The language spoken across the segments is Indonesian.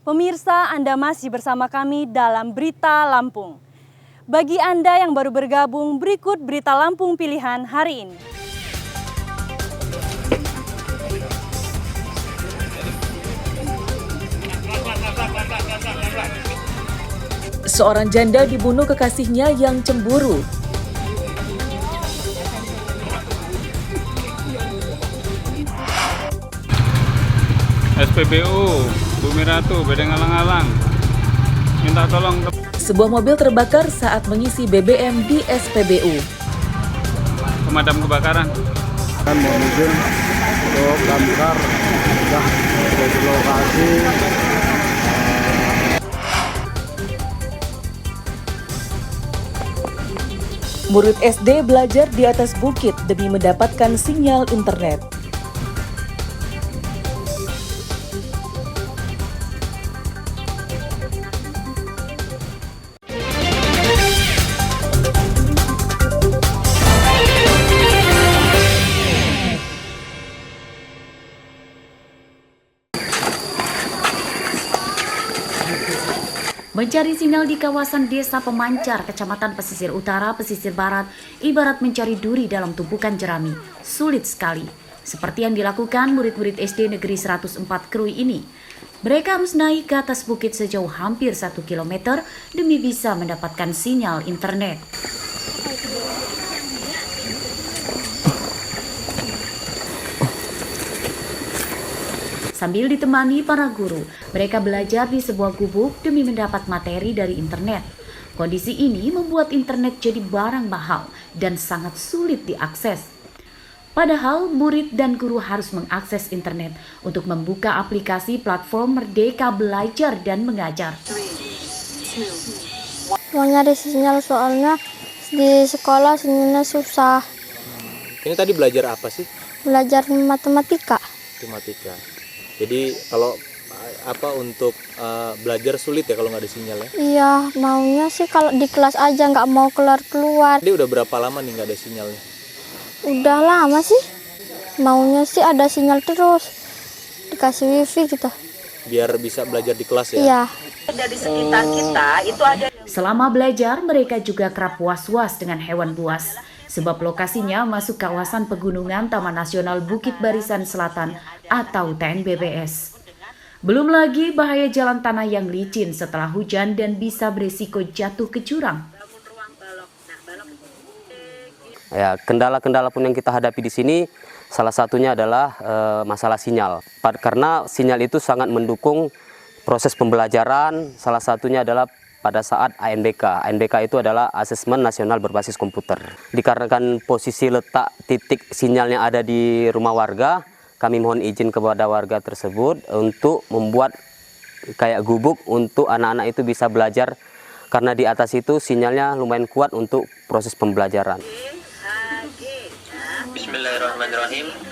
Pemirsa, Anda masih bersama kami dalam Berita Lampung. Bagi Anda yang baru bergabung, berikut Berita Lampung pilihan hari ini. Seorang janda dibunuh kekasihnya yang cemburu. SPBU, Bumi Ratu, bedeng alang-alang. Minta tolong. Sebuah mobil terbakar saat mengisi BBM di SPBU. Pemadam kebakaran. Mohon izin untuk damkar sudah di lokasi. Murid SD belajar di atas bukit demi mendapatkan sinyal internet. Mencari sinyal di kawasan Desa Pemancar, Kecamatan Pesisir Utara, Pesisir Barat, ibarat mencari duri dalam tumpukan jerami. Sulit sekali. Seperti yang dilakukan murid-murid SD Negeri 104 Krui ini. Mereka harus naik ke atas bukit sejauh hampir 1 km demi bisa mendapatkan sinyal internet. Sambil ditemani para guru, mereka belajar di sebuah gubuk demi mendapat materi dari internet. Kondisi ini membuat internet jadi barang mahal dan sangat sulit diakses. Padahal murid dan guru harus mengakses internet untuk membuka aplikasi platform Merdeka Belajar dan Mengajar. Mau nyari sinyal soalnya di sekolah sinyalnya susah. Ini tadi belajar apa sih? Belajar matematika. Matematika. Jadi kalau untuk belajar sulit ya kalau nggak ada sinyalnya? Iya, maunya sih kalau di kelas aja, nggak mau keluar. Jadi udah berapa lama nih nggak ada sinyalnya? Udah lama sih. Maunya sih ada sinyal terus. Dikasih wifi gitu. Biar bisa belajar di kelas ya? Iya. Dari sekitar kita itu ada. Selama belajar, mereka juga kerap was-was dengan hewan buas. Sebab lokasinya masuk kawasan pegunungan Taman Nasional Bukit Barisan Selatan atau TNBBS. Belum lagi bahaya jalan tanah yang licin setelah hujan dan bisa berisiko jatuh ke jurang. Ya, kendala-kendala pun yang kita hadapi di sini salah satunya adalah masalah sinyal. Karena sinyal itu sangat mendukung proses pembelajaran, salah satunya adalah pada saat ANBK. ANBK itu adalah Asesmen Nasional Berbasis Komputer. Dikarenakan posisi letak titik sinyalnya ada di rumah warga, kami mohon izin kepada warga tersebut untuk membuat kayak gubuk untuk anak-anak itu bisa belajar, karena di atas itu sinyalnya lumayan kuat untuk proses pembelajaran. Bismillahirrahmanirrahim.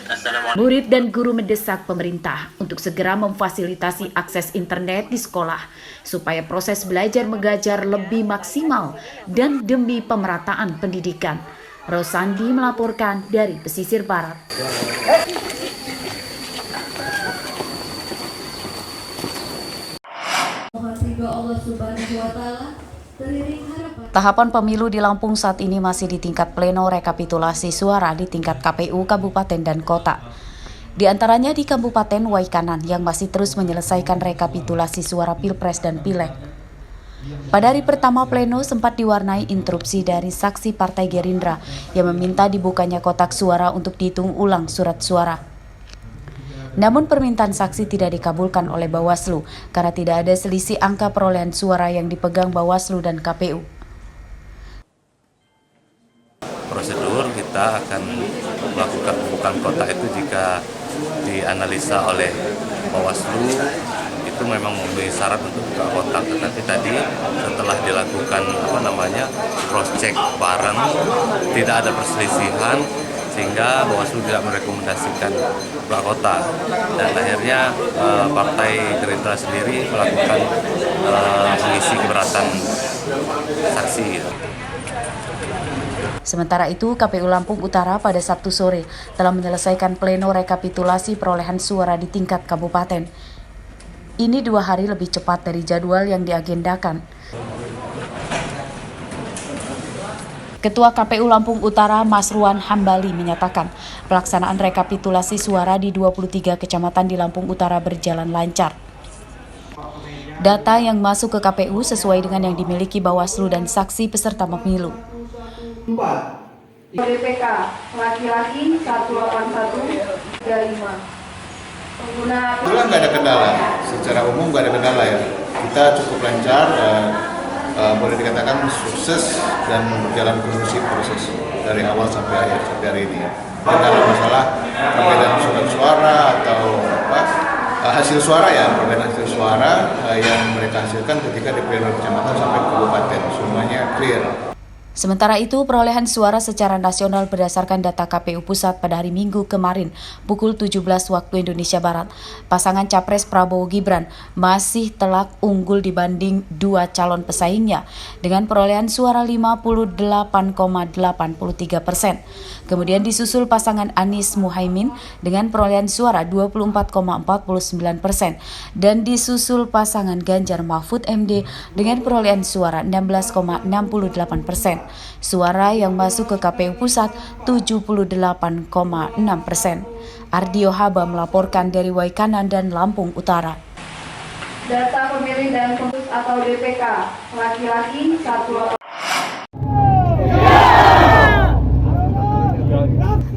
Murid dan guru mendesak pemerintah untuk segera memfasilitasi akses internet di sekolah supaya proses belajar mengajar lebih maksimal dan demi pemerataan pendidikan. Rosandi melaporkan dari Pesisir Barat. Tahapan pemilu di Lampung saat ini masih di tingkat pleno rekapitulasi suara di tingkat KPU Kabupaten dan Kota. Di antaranya di Kabupaten Waikanan yang masih terus menyelesaikan rekapitulasi suara Pilpres dan Pileg. Pada hari pertama pleno sempat diwarnai interupsi dari saksi Partai Gerindra yang meminta dibukanya kotak suara untuk dihitung ulang surat suara. Namun permintaan saksi tidak dikabulkan oleh Bawaslu karena tidak ada selisih angka perolehan suara yang dipegang Bawaslu dan KPU. Prosedur kita akan melakukan pembukaan kotak itu jika dianalisa oleh Bawaslu itu memang memenuhi syarat untuk buka kotak. Tetapi tadi setelah dilakukan cross check bareng, tidak ada perselisihan sehingga Bawaslu tidak merekomendasikan buka kotak. Dan akhirnya Partai Gerindra sendiri melakukan mengisi keberatan saksi. Sementara itu, KPU Lampung Utara pada Sabtu sore telah menyelesaikan pleno rekapitulasi perolehan suara di tingkat kabupaten. Ini 2 hari lebih cepat dari jadwal yang diagendakan. Ketua KPU Lampung Utara Masruan Hambali menyatakan pelaksanaan rekapitulasi suara di 23 kecamatan di Lampung Utara berjalan lancar. Data yang masuk ke KPU sesuai dengan yang dimiliki Bawaslu dan saksi peserta pemilu. 4. DPK laki-laki 181 35. Pengguna nggak ada kendala, secara umum nggak ada kendala ya. Kita cukup lancar, boleh dikatakan sukses dan berjalan kondusif proses dari awal sampai akhir sampai hari ini. Kendala masalah perbedaan surat suara atau hasil suara ya, perbedaan hasil suara yang mereka hasilkan ketika di pleno kecamatan sampai kabupaten, semuanya clear. Sementara itu, perolehan suara secara nasional berdasarkan data KPU Pusat pada hari Minggu kemarin, pukul 17 waktu Indonesia Barat. Pasangan Capres Prabowo Gibran masih telak unggul dibanding 2 calon pesaingnya dengan perolehan suara 58,83%. Kemudian disusul pasangan Anies Muhaimin dengan perolehan suara 24,49% dan disusul pasangan Ganjar Mahfud MD dengan perolehan suara 16,68%. Suara yang masuk ke KPU Pusat 78,6%. Ardio Haba melaporkan dari Waikanan dan Lampung Utara. data pemilih dan pengurus atau DPK laki-laki 1.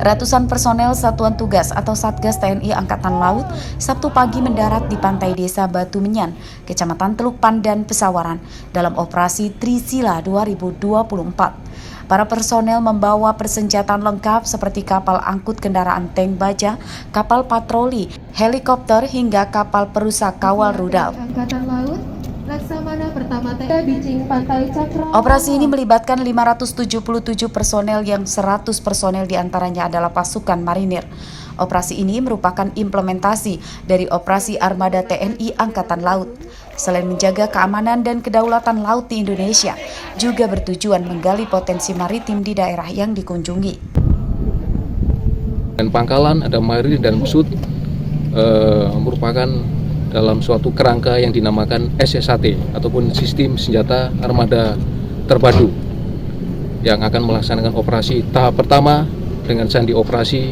Ratusan personel Satuan Tugas atau Satgas TNI Angkatan Laut Sabtu pagi mendarat di pantai desa Batu Menyan, Kecamatan Teluk Pandan, Pesawaran dalam operasi Trisila 2024. Para personel membawa persenjataan lengkap seperti kapal angkut kendaraan tank baja, kapal patroli, helikopter hingga kapal perusak kawal rudal. Angkatan Laut Laksamana Pertama Bicing Pantai Cakra. Operasi ini melibatkan 577 personel yang 100 personel diantaranya adalah pasukan marinir. Operasi ini merupakan implementasi dari operasi armada TNI Angkatan Laut. Selain menjaga keamanan dan kedaulatan laut di Indonesia, juga bertujuan menggali potensi maritim di daerah yang dikunjungi. Dan pangkalan ada marinir dan pesut merupakan dalam suatu kerangka yang dinamakan SSAT ataupun Sistem Senjata Armada Terpadu yang akan melaksanakan operasi tahap pertama dengan sandi operasi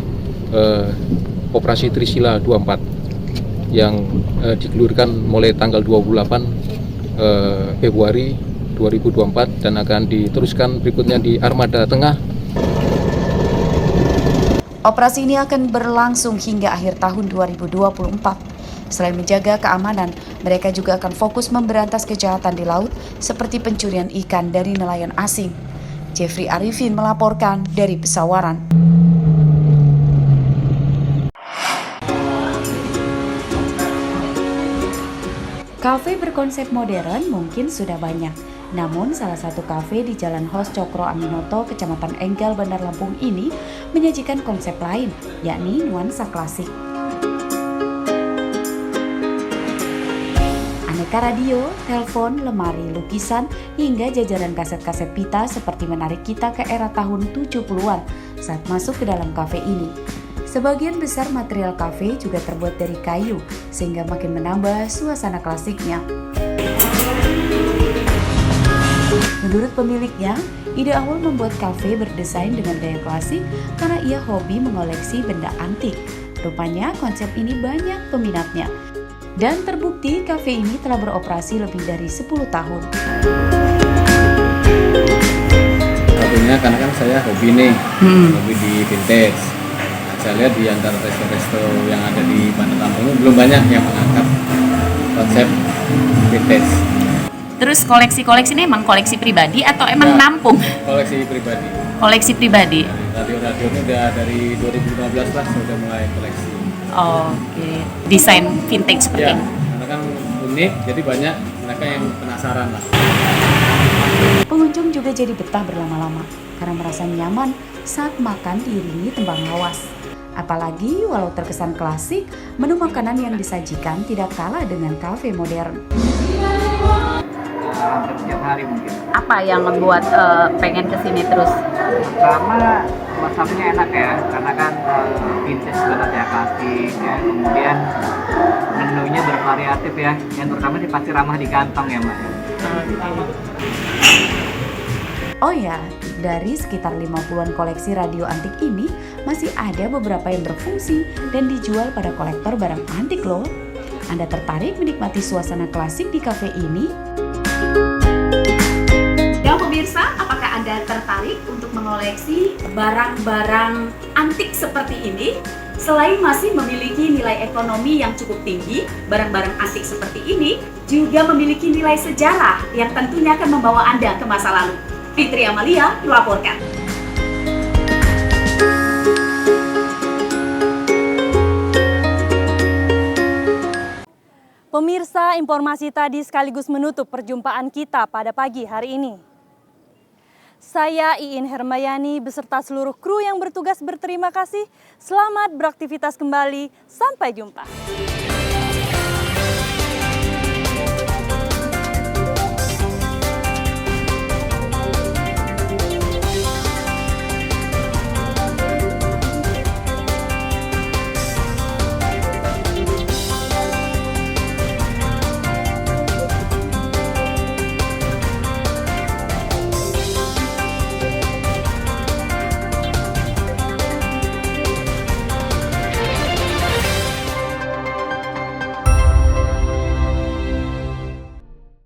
Trisila 24 yang digelurkan mulai tanggal 28 Februari 2024 dan akan diteruskan berikutnya di Armada Tengah. Operasi ini akan berlangsung hingga akhir tahun 2024. Selain menjaga keamanan, mereka juga akan fokus memberantas kejahatan di laut seperti pencurian ikan dari nelayan asing. Jeffrey Arifin melaporkan dari Pesawaran. Kafe berkonsep modern mungkin sudah banyak. Namun salah satu kafe di Jalan Hos Cokro Aminoto, Kecamatan Enggal, Bandar Lampung ini menyajikan konsep lain, yakni nuansa klasik. Aneka radio, telepon, lemari, lukisan, hingga jajaran kaset-kaset pita seperti menarik kita ke era tahun 70-an saat masuk ke dalam kafe ini. Sebagian besar material kafe juga terbuat dari kayu, sehingga makin menambah suasana klasiknya. Menurut pemiliknya, ide awal membuat kafe berdesain dengan gaya klasik karena ia hobi mengoleksi benda antik. Rupanya konsep ini banyak peminatnya. Dan terbukti kafe ini telah beroperasi lebih dari 10 tahun. Satunya karena kan saya hobi nih, hobi di vintage. Saya lihat di antara resto-resto yang ada di Bandar Lampung belum banyak yang mengangkat konsep vintage. Terus koleksi-koleksi ini emang koleksi pribadi atau emang nampung? Koleksi pribadi. Koleksi pribadi. Radio ini udah dari 2015 lah sudah mulai koleksi. Oke. Desain vintage seperti ini. Karena kan unik, jadi banyak mereka yang penasaran lah. Pengunjung juga jadi betah berlama-lama karena merasa nyaman saat makan diiringi tembang lawas. Apalagi walau terkesan klasik, menu makanan yang disajikan tidak kalah dengan kafe modern. hampir setiap hari mungkin. Apa yang membuat pengen kesini terus? Pertama, suasananya enak ya, karena kan vintage banget ya, klasik ya. Kemudian menunya bervariatif ya, yang terutama pasti ramah di kantong ya Mbak. Oh ya, dari sekitar 50-an koleksi radio antik ini, masih ada beberapa yang berfungsi dan dijual pada kolektor barang antik loh. Anda tertarik menikmati suasana klasik di kafe ini? Ya pemirsa, apakah Anda tertarik untuk mengoleksi barang-barang antik seperti ini? Selain masih memiliki nilai ekonomi yang cukup tinggi, barang-barang antik seperti ini juga memiliki nilai sejarah yang tentunya akan membawa Anda ke masa lalu. Fitri Amalia melaporkan. Pemirsa, informasi tadi sekaligus menutup perjumpaan kita pada pagi hari ini. Saya Iin Hermayani beserta seluruh kru yang bertugas berterima kasih. Selamat beraktivitas kembali. Sampai jumpa.